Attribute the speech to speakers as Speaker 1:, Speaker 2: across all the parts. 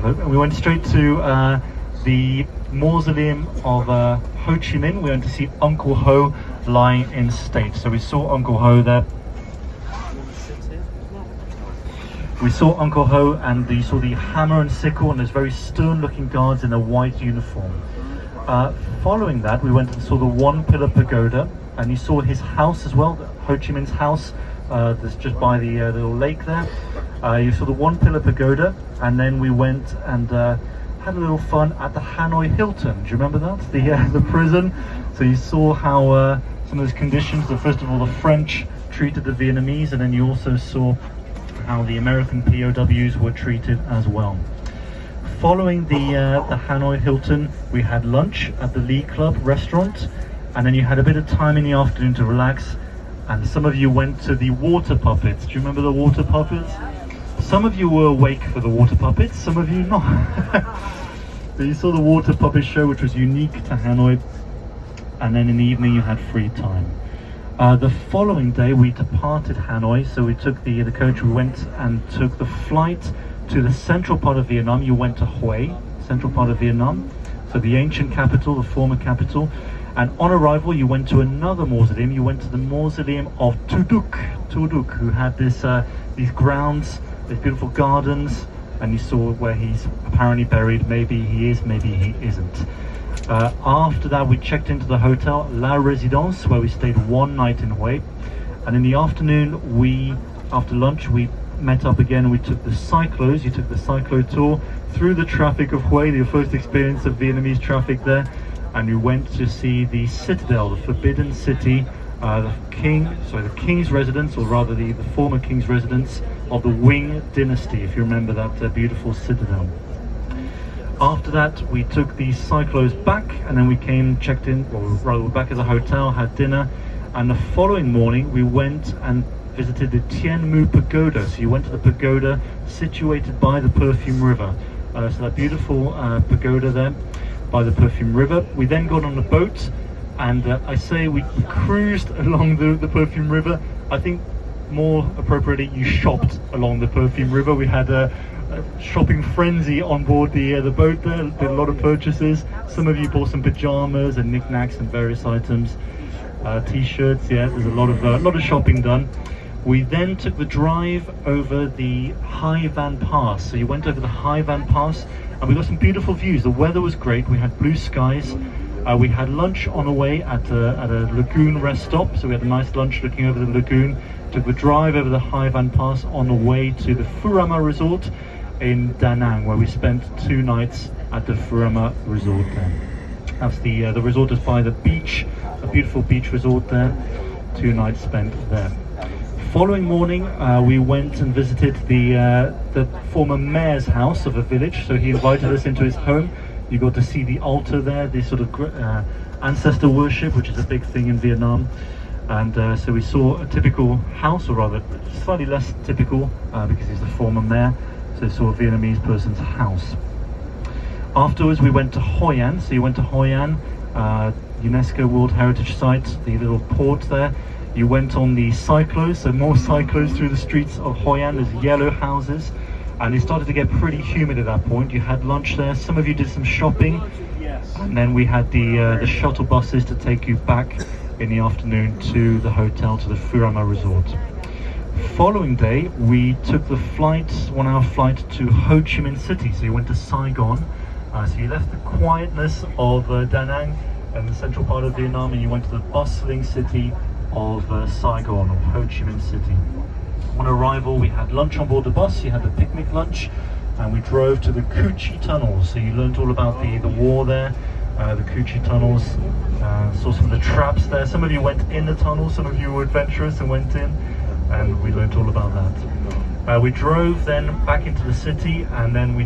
Speaker 1: Hello. And we went straight to the mausoleum of Ho Chi Minh. We went to see Uncle Ho lying in state. So we saw Uncle Ho there. We saw Uncle Ho, and you saw the hammer and sickle, and there's very stern-looking guards in a white uniform. Following that, we went and saw the One Pillar Pagoda, and you saw his house as well, Ho Chi Minh's house. That's just by the little lake there. You saw the One Pillar Pagoda, and then we went and had a little fun at the Hanoi Hilton. Do you remember that? The prison. So you saw how some of those conditions. So first of all, the French treated the Vietnamese, and then you also saw how the American POWs were treated as well. Following the Hanoi Hilton, we had lunch at the Lee Club restaurant, and then you had a bit of time in the afternoon to relax. And some of you went to the water puppets. Do you remember the water puppets? Some of you were awake for the water puppets, some of you not. So you saw the water puppet show, which was unique to Hanoi. And then in the evening you had free time. The following day we departed Hanoi, so we took the coach, we went and took the flight to the central part of Vietnam. You went to Hue, central part of Vietnam, so the ancient capital, the former capital. And on arrival, you went to another mausoleum. You went to the mausoleum of Tu Duc, who had these grounds, these beautiful gardens, and you saw where he's apparently buried. Maybe he is, maybe he isn't. After that, we checked into the hotel La Résidence, where we stayed one night in Hue. And in the afternoon, after lunch, we met up again. We took the cyclos. You took the cyclo tour through the traffic of Hue, your first experience of Vietnamese traffic there. And you went to see the citadel, the Forbidden City, the king's residence, or rather the former king's residence of the Wing dynasty, if you remember that beautiful citadel. After that, we took the cyclos back, and then we checked in, or rather back at the hotel, had dinner, and the following morning we went and visited the Tien Mu Pagoda. So you went to the pagoda situated by the Perfume River. So that beautiful pagoda there by the Perfume River. We then got on a boat, and I say we cruised along the Perfume River. I think more appropriately, you shopped along the Perfume River. We had a shopping frenzy on board the boat there. Did a lot of purchases. Some of you bought some pajamas and knickknacks and various items, t-shirts. Yeah, there's a lot of shopping done. We then took the drive over the Hai Van Pass. So you went over the Hai Van Pass, and we got some beautiful views. The weather was great. We had blue skies. We had lunch on the way at a lagoon rest stop. So we had a nice lunch looking over the lagoon. Took the drive over the Hai Van Pass on the way to the Furama Resort in Da Nang, where we spent 2 nights at the Furama Resort there. That's the resort is by the beach, a beautiful beach resort there. 2 nights spent there. Following morning, we went and visited the former mayor's house of a village. So he invited us into his home. You got to see the altar there, this sort of ancestor worship, which is a big thing in Vietnam. And so we saw a typical house, or rather slightly less typical because he's the former mayor. So we saw a Vietnamese person's house. Afterwards, we went to Hoi An. So you went to Hoi An, UNESCO World Heritage Site, the little port there. You went on the cyclos, so more cyclos through the streets of Hoi An. There's yellow houses, and it started to get pretty humid at that point. You had lunch there. Some of you did some shopping, and then we had the shuttle buses to take you back in the afternoon to the hotel, to the Furama Resort. Following day, we took the 1-hour flight to Ho Chi Minh City. So you went to Saigon. So you left the quietness of Da Nang and the central part of Vietnam, and you went to the bustling city of Saigon, or Ho Chi Minh City. On arrival, we had lunch on board the bus. You had the picnic lunch, and we drove to the Cu Chi tunnels. So you learned all about the war there, the Cu Chi tunnels. Saw some of the traps there. Some of you went in the tunnels, some of you were adventurous and went in, and we learned all about that. We drove then back into the city, and then we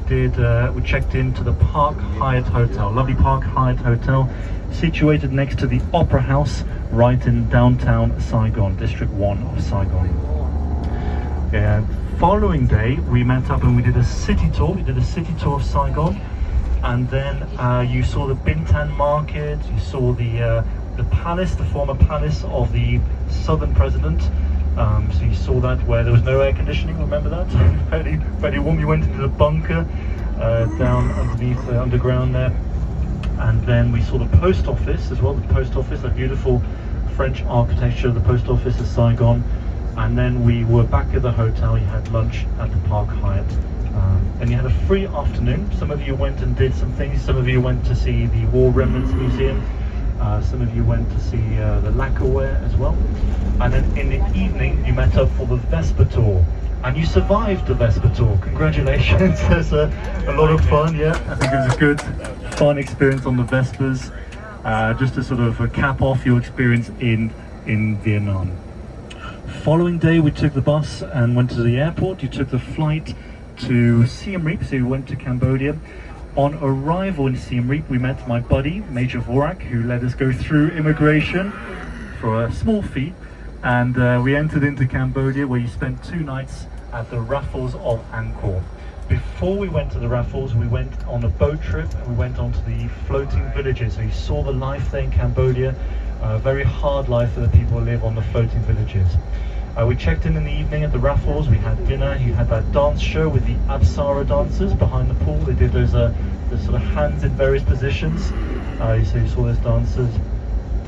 Speaker 1: checked into the Park Hyatt Hotel, lovely Park Hyatt Hotel, situated next to the Opera House, right in downtown Saigon, District 1 of Saigon. Following day, we met up and we did a city tour. We did a city tour of Saigon, and then you saw the Bintan Market. You saw the palace, the former palace of the southern president. So you saw that where there was no air conditioning. Remember that? Fairly warm. You went into the bunker. down underneath underground there. And then we saw the post office as well, the post office, a beautiful French architecture, the post office of Saigon. And then we were back at the hotel. You had lunch at the Park Hyatt. And you had a free afternoon. Some of you went and did some things. Some of you went to see the War Remnants Museum. Some of you went to see the lacquerware as well. And then in the evening, you met up for the Vesper Tour. And you survived the Vesper Tour. Congratulations. There's a lot of fun, yeah. I think it was a good, fun experience on the Vespers. Just to sort of cap off your experience in Vietnam. Following day, we took the bus and went to the airport. You took the flight to Siem Reap, so we went to Cambodia. On arrival in Siem Reap, we met my buddy, Major Vorak, who let us go through immigration for a small fee. And we entered into Cambodia, where you spent 2 nights at the Raffles of Angkor. Before we went to the Raffles, we went on a boat trip and we went onto the floating villages. So you saw the life there in Cambodia, a very hard life that the people live on the floating villages. We checked in the evening at the Raffles. We had dinner. You had that dance show with the Apsara dancers behind the pool. They did those sort of hands in various positions. So you saw those dancers.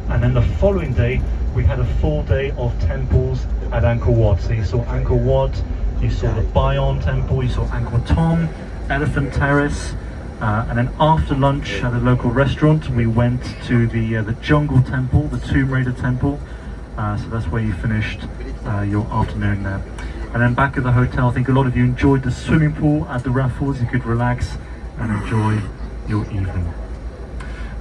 Speaker 1: And then the following day, we had a full day of temples at Angkor Wat. So you saw Angkor Wat, you saw the Bayon Temple, you saw Angkor Thom, Elephant Terrace. And then after lunch at a local restaurant, we went to the Jungle Temple, the Tomb Raider Temple. So that's where you finished your afternoon there. And then back at the hotel, I think a lot of you enjoyed the swimming pool at the Raffles. You could relax and enjoy your evening.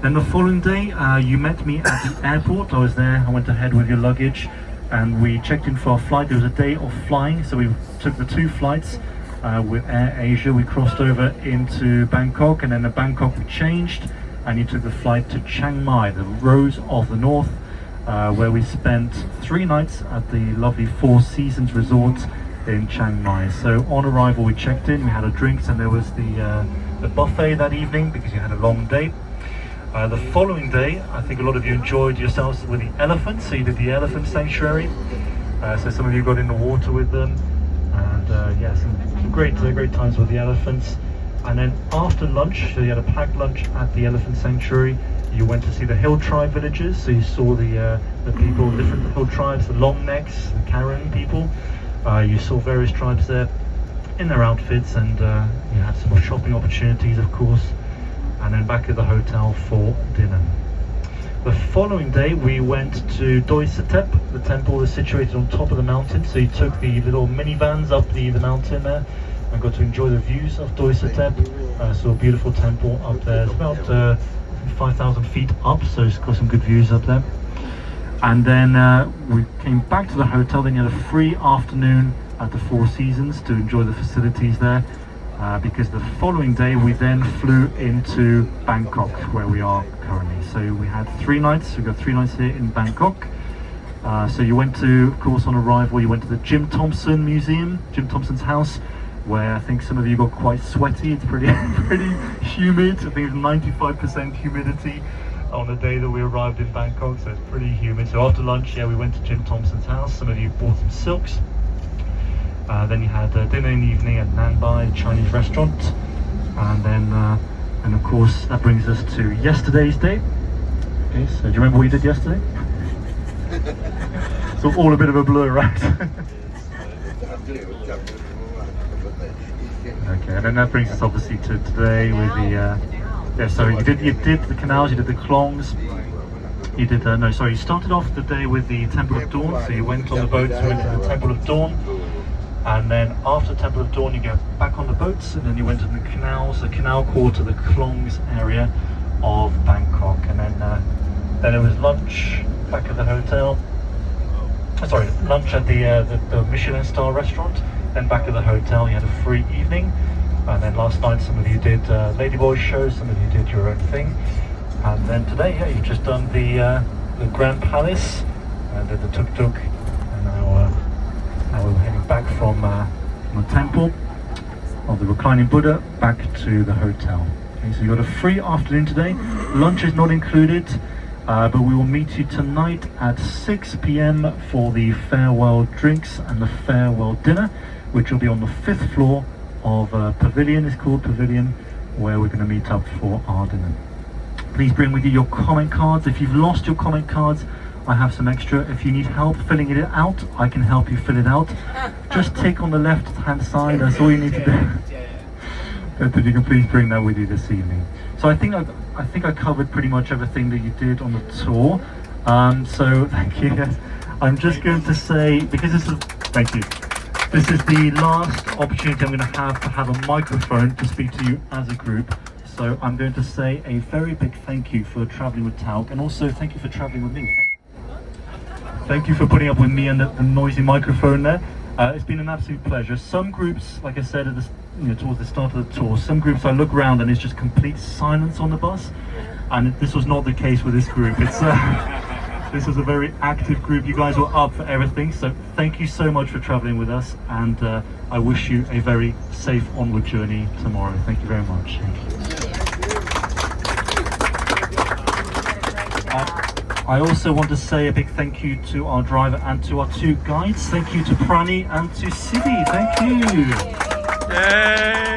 Speaker 1: Then the following day, you met me at the airport. I was there, I went ahead with your luggage and we checked in for our flight. There was a day of flying, so we took the 2 flights with Air Asia. We crossed over into Bangkok, and then in Bangkok we changed and you took the flight to Chiang Mai, the Rose of the North, where we spent 3 nights at the lovely Four Seasons Resort in Chiang Mai. So on arrival we checked in, we had our drinks, and there was the buffet that evening because you had a long day. The following day, I think a lot of you enjoyed yourselves with the elephants, so you did the elephant sanctuary. So some of you got in the water with them, and yeah, some great times with the elephants. And then after lunch, so you had a packed lunch at the elephant sanctuary. You went to see the hill tribe villages, so you saw the people, different hill tribes, the long necks, the Karen people. You saw various tribes there in their outfits, and you had some more shopping opportunities, of course. And then back at the hotel for dinner. The following day we went to Doi Setep. The temple is situated on top of the mountain, so you took the little minivans up the mountain there and got to enjoy the views of Doi Setep. So a beautiful temple up there. It's about 5,000 feet up, so it's got some good views up there. And then we came back to the hotel. Then you had a free afternoon at the Four Seasons to enjoy the facilities there. Because the following day we then flew into Bangkok, where we are currently. So we had 3 nights, we got 3 nights here in Bangkok. So you went to, of course on arrival, you went to the Jim Thompson Museum, Jim Thompson's house, where I think some of you got quite sweaty. It's pretty humid. I think it was 95% humidity on the day that we arrived in Bangkok, so it's pretty humid. So after lunch, yeah, we went to Jim Thompson's house. Some of you bought some silks. Then you had dinner in the evening at Nan Bai Chinese restaurant, and then and of course that brings us to yesterday's day. Okay, so do you remember what you did yesterday? It's all a bit of a blur, right? Okay, and then that brings us obviously to today with the yeah. So you did the canals, you did the Klongs. You did you started off the day with the Temple of Dawn. So you went on the boat to the Temple of Dawn. And then after Temple of Dawn, you go back on the boats, and then you went to the canals, the canal quarter, the Klongs area of Bangkok. And then it was lunch back at the hotel. Sorry, lunch at the Michelin star restaurant. Then back at the hotel, you had a free evening. And then last night, some of you did Ladyboy shows, some of you did your own thing. And then today, yeah, you've just done the Grand Palace, and did the Tuk Tuk, and now we're heading back from the temple of the reclining Buddha back to the hotel. Okay, so you got a free afternoon today. Lunch is not included, but we will meet you tonight at 6 p.m. for the farewell drinks and the farewell dinner, which will be on the 5th floor of Pavilion, it's called Pavilion, where we're going to meet up for our dinner. Please bring with you your comment cards. If you've lost your comment cards, I have some extra. If you need help filling it out, I can help you fill it out. Just tick on the left hand side, that's all you need to do. But if you can please bring that with you this evening. So I think I covered pretty much everything that you did on the tour. So thank you. I'm just going to say, because this is, thank you. This is the last opportunity I'm going to have a microphone to speak to you as a group. So I'm going to say a very big thank you for traveling with Tauk, and also thank you for traveling with me. Thank you for putting up with me and the noisy microphone there. It's been an absolute pleasure. Some groups, like I said towards the start of the tour, some groups I look around and it's just complete silence on the bus, and this was not the case with this group. It's this was a very active group. You guys were up for everything, so thank you so much for traveling with us, and I wish you a very safe onward journey tomorrow. Thank you very much. I also want to say a big thank you to our driver and to our two guides. Thank you to Prani and to Siddhi. Thank you.
Speaker 2: Yay!